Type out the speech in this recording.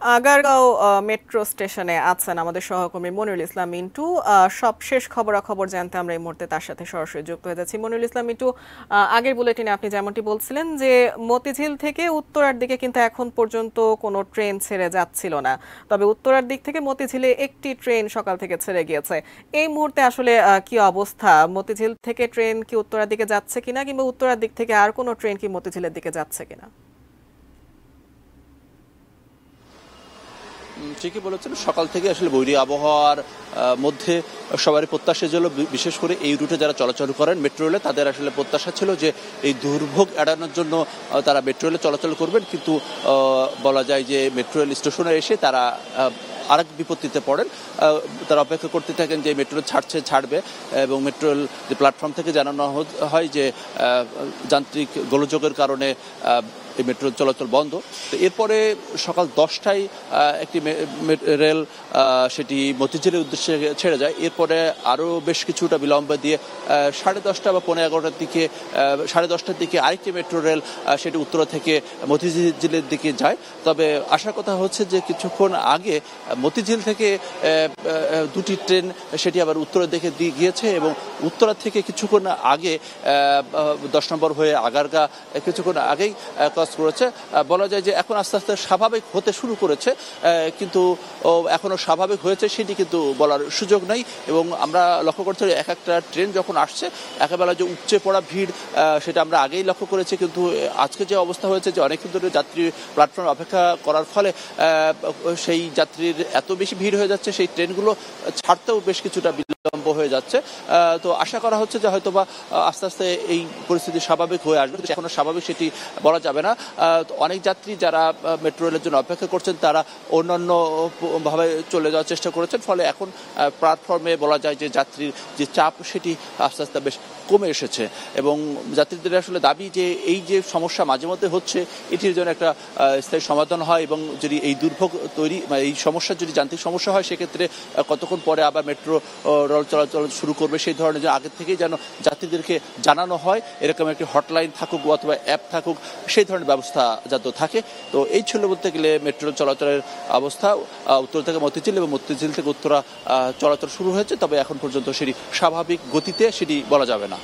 Agargaon metro স্টেশনে আছেন আমাদের সহকর্মী মনিরুল ইসলাম মিন্টু। সবশেষ খবরাখবর জানতে আমরা এই মুহূর্তে তার সাথে সরাসরি যুক্ত হয়ে যাচ্ছি। মনিরুল ইসলাম মিন্টু, আগের বুলেটিনে আপনি যেমনটি বলছিলেন যে মতিঝিল থেকে উত্তরার দিকে কিন্তু এখন পর্যন্ত কোনো ট্রেন ছেড়ে যাচ্ছিল না, তবে উত্তরার দিক থেকে মতিঝিলে একটি ট্রেন সকাল থেকে ছেড়ে গিয়েছে। এই মুহূর্তে আসলে কি অবস্থা? মতিঝিল থেকে ট্রেন কি উত্তরার দিকে যাচ্ছে কিনা, কিংবা উত্তরার দিক থেকে আর কোনো ট্রেন কি মতিঝিলের দিকে যাচ্ছে কিনা? ঠিকই বলেছেন, সকাল থেকে আসলে বৈরী আবহাওয়ার মধ্যে সবারই প্রত্যাশা ছিল, বিশেষ করে এই রুটে যারা চলাচল করেন মেট্রো রেলে, তাদের আসলে প্রত্যাশা ছিল যে এই দুর্ভোগ এড়ানোর জন্য তারা মেট্রো রেলে চলাচল করবেন। কিন্তু বলা যায় যে মেট্রো রেল স্টেশনে এসে তারা আরেক বিপত্তিতে পড়েন। তারা অপেক্ষা করতে থাকেন যে মেট্রো রেল ছাড়বে, এবং মেট্রো রেল যে প্ল্যাটফর্ম থেকে জানানো হয় যে যান্ত্রিক গোলযোগের কারণে এই মেট্রো চলাচল বন্ধ। তো এরপরে সকাল 10টায় একটি রেল সেটি মতিঝিলের উদ্দেশ্যে ছেড়ে যায়। এরপরে আরও বেশ কিছুটা বিলম্ব দিয়ে 10:30 বা 11:15টার দিকে 10:30টার দিকে আরেকটি মেট্রো রেল সেটি উত্তরা থেকে মতিঝিলের দিকে যায়। তবে আসার কথা হচ্ছে যে কিছুক্ষণ আগে মতিঝিল থেকে দুটি ট্রেন সেটি আবার উত্তরের দিকে গিয়েছে, এবং উত্তরা থেকে কিছুক্ষণ আগে 10 নম্বর হয়ে আগারগা কিছুক্ষণ আগেই ক্রস করেছে। বলা যায় যে এখন আস্তে আস্তে স্বাভাবিক হতে শুরু করেছে, কিন্তু এখনো স্বাভাবিক হয়েছে সেটি কিন্তু বলার সুযোগ নেই। এবং আমরা লক্ষ্য করছি এক একটা ট্রেন যখন আসছে একেবারে যে উপচে পড়া ভিড়, সেটা আমরা আগেই লক্ষ্য করেছি। কিন্তু আজকে যে অবস্থা হয়েছে যে অনেকক্ষণ ধরে যাত্রী প্ল্যাটফর্মে অপেক্ষা করার ফলে সেই যাত্রীর এত বেশি ভিড় হয়ে যাচ্ছে, সেই ট্রেনগুলো ছাড়তেও বেশ কিছুটা বিলম্ব হয়ে যাচ্ছে। তো আশা করা হচ্ছে যে হয়তোবা আস্তে আস্তে এই পরিস্থিতি স্বাভাবিক হয়ে আসবে। এখনো স্বাভাবিক সেটি বলা যাবে না। অনেক যাত্রী যারা মেট্রো রেলের জন্য অপেক্ষা করছেন তারা অন্যান্য ভাবে চলে যাওয়ার চেষ্টা করেছেন, ফলে এখন প্ল্যাটফর্মে বলা যায় যে যাত্রীর যে চাপ সেটি আস্তে আস্তে বেশ কমে এসেছে। এবং যাত্রীদের আসলে দাবি যে এই যে সমস্যা মাঝে মধ্যে হচ্ছে এটির জন্য একটা স্থায়ী সমাধান হয়, এবং যদি এই দুর্ভোগ তৈরি এই সমস্যা যদি যান্ত্রিক সমস্যা হয় সেক্ষেত্রে কতক্ষণ পরে আবার মেট্রো রেল চলাচল শুরু করবে সেই ধরনের যে আগের থেকেই যেন যাত্রীদেরকে জানানো হয়, এরকম একটি হটলাইন থাকুক অথবা অ্যাপ থাকুক, সেই ধরনের ব্যবস্থা যাতে থাকে। তো এই ছিল বলতে গেলে মেট্রো চলাচলের অবস্থা। উত্তর থেকে মতিঝিল এবং মতিঝিল থেকে উত্তরা চলাচল শুরু হয়েছে, তবে এখন পর্যন্ত সেটি স্বাভাবিক গতিতে সেটি বলা যাবে না।